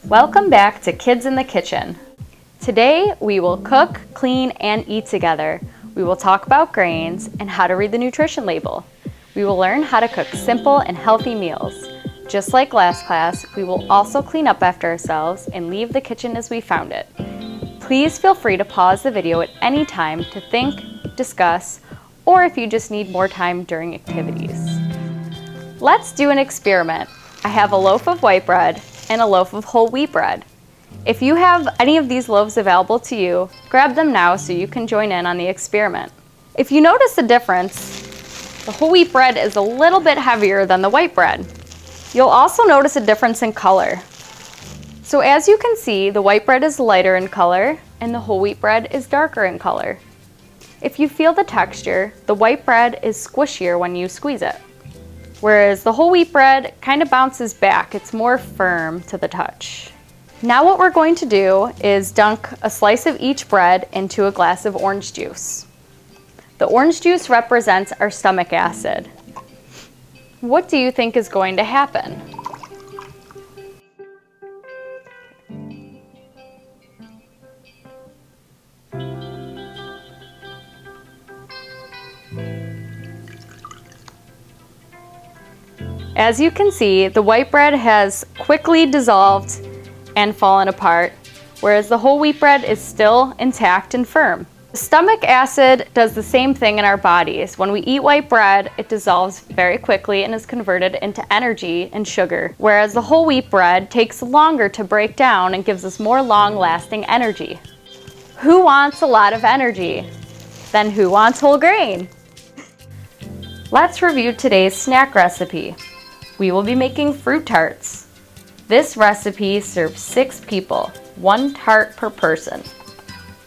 Welcome back to Kids in the Kitchen. Today we will cook, clean, and eat together. We will talk about grains and how to read the nutrition label. We will learn how to cook simple and healthy meals. Just like last class, we will also clean up after ourselves and leave the kitchen as we found it. Please feel free to pause the video at any time to think, discuss, or if you just need more time during activities. Let's do an experiment. I have a loaf of white bread and a loaf of whole wheat bread. If you have any of these loaves available to you, grab them now so you can join in on the experiment. If you notice a difference, the whole wheat bread is a little bit heavier than the white bread. You'll also notice a difference in color. So as you can see, the white bread is lighter in color and the whole wheat bread is darker in color. If you feel the texture, the white bread is squishier when you squeeze it, whereas the whole wheat bread kind of bounces back. It's more firm to the touch. Now what we're going to do is dunk a slice of each bread into a glass of orange juice. The orange juice represents our stomach acid. What do you think is going to happen? As you can see, the white bread has quickly dissolved and fallen apart, whereas the whole wheat bread is still intact and firm. The stomach acid does the same thing in our bodies. When we eat white bread, it dissolves very quickly and is converted into energy and sugar, whereas the whole wheat bread takes longer to break down and gives us more long-lasting energy. Who wants a lot of energy? Then who wants whole grain? Let's review today's snack recipe. We will be making fruit tarts. This recipe serves 6 people, 1 tart per person.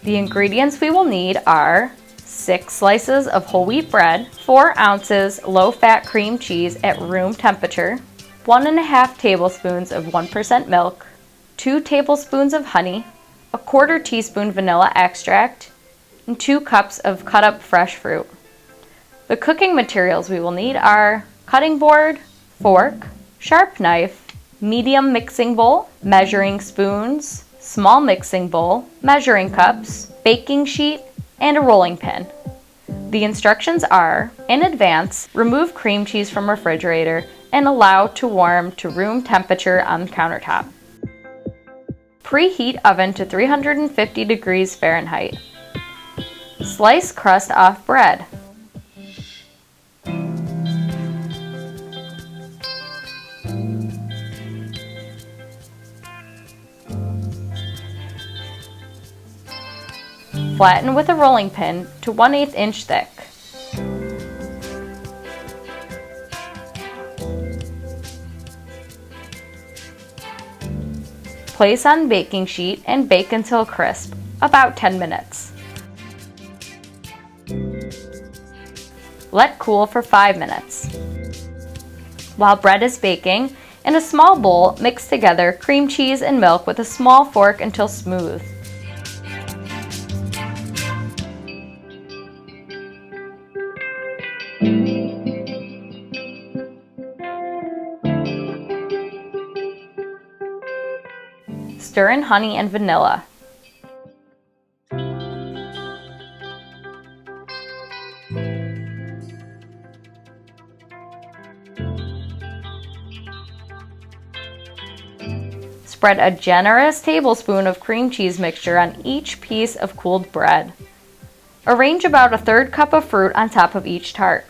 The ingredients we will need are 6 slices of whole wheat bread, 4 ounces low-fat cream cheese at room temperature, 1.5 tablespoons of 1% milk, 2 tablespoons of honey, a 1/4 teaspoon vanilla extract, and 2 cups of cut up fresh fruit. The cooking materials we will need are cutting board, fork, sharp knife, medium mixing bowl, measuring spoons, small mixing bowl, measuring cups, baking sheet, and a rolling pin. The instructions are, in advance, remove cream cheese from refrigerator and allow to warm to room temperature on the countertop. Preheat oven to 350 degrees Fahrenheit. Slice crust off bread. Flatten with a rolling pin to 1/8 inch thick. Place on baking sheet and bake until crisp, about 10 minutes. Let cool for 5 minutes. While bread is baking, in a small bowl, mix together cream cheese and milk with a small fork until smooth. Stir in honey and vanilla. Spread a generous tablespoon of cream cheese mixture on each piece of cooled bread. Arrange about a 1/3 cup of fruit on top of each tart.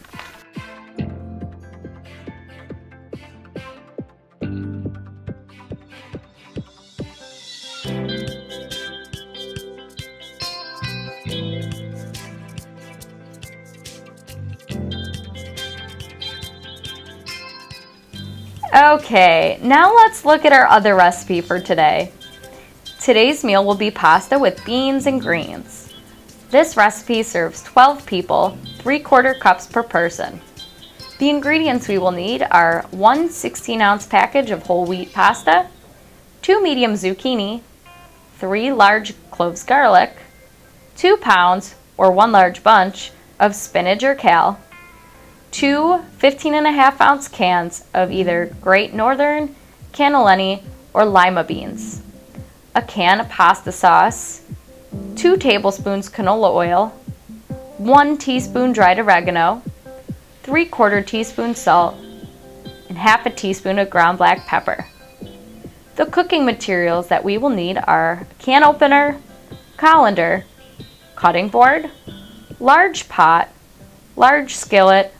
Okay, now let's look at our other recipe for today. Today's meal will be pasta with beans and greens. This recipe serves 12 people, 3/4 cups per person. The ingredients we will need are 1 16-ounce package of whole wheat pasta, 2 medium zucchini, 3 large cloves garlic, 2 pounds or 1 large bunch of spinach or kale, 2 15.5-ounce cans of either Great Northern, cannellini, or lima beans, a can of pasta sauce, 2 tablespoons canola oil, 1 teaspoon dried oregano, 3/4 teaspoon salt, and half a teaspoon of ground black pepper. The cooking materials that we will need are a can opener, colander, cutting board, large pot, large skillet,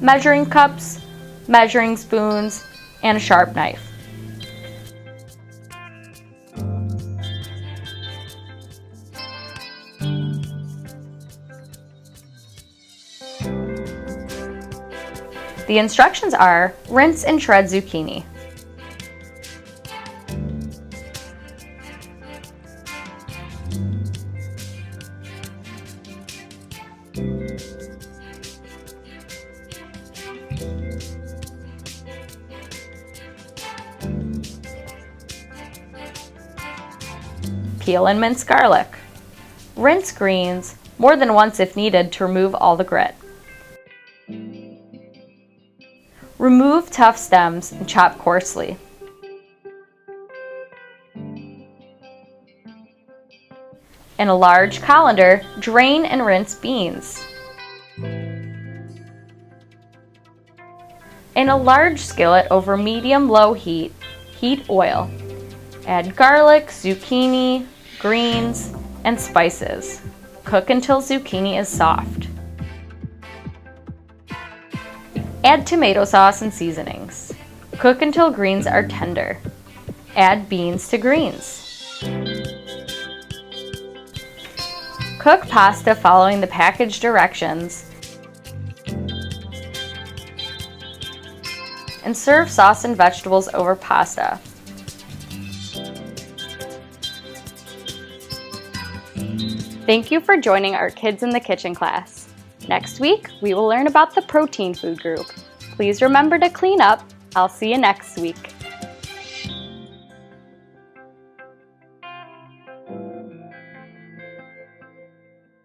measuring cups, measuring spoons, and a sharp knife. The instructions are: rinse and shred zucchini. Peel and mince garlic. Rinse greens more than once if needed to remove all the grit. Remove tough stems and chop coarsely. In a large colander, drain and rinse beans. In a large skillet over medium-low heat, heat oil. Add garlic, zucchini, greens, and spices. Cook until zucchini is soft. Add tomato sauce and seasonings. Cook until greens are tender. Add beans to greens. Cook pasta following the package directions and serve sauce and vegetables over pasta. Thank you for joining our Kids in the Kitchen class. Next week, we will learn about the protein food group. Please remember to clean up. I'll see you next week.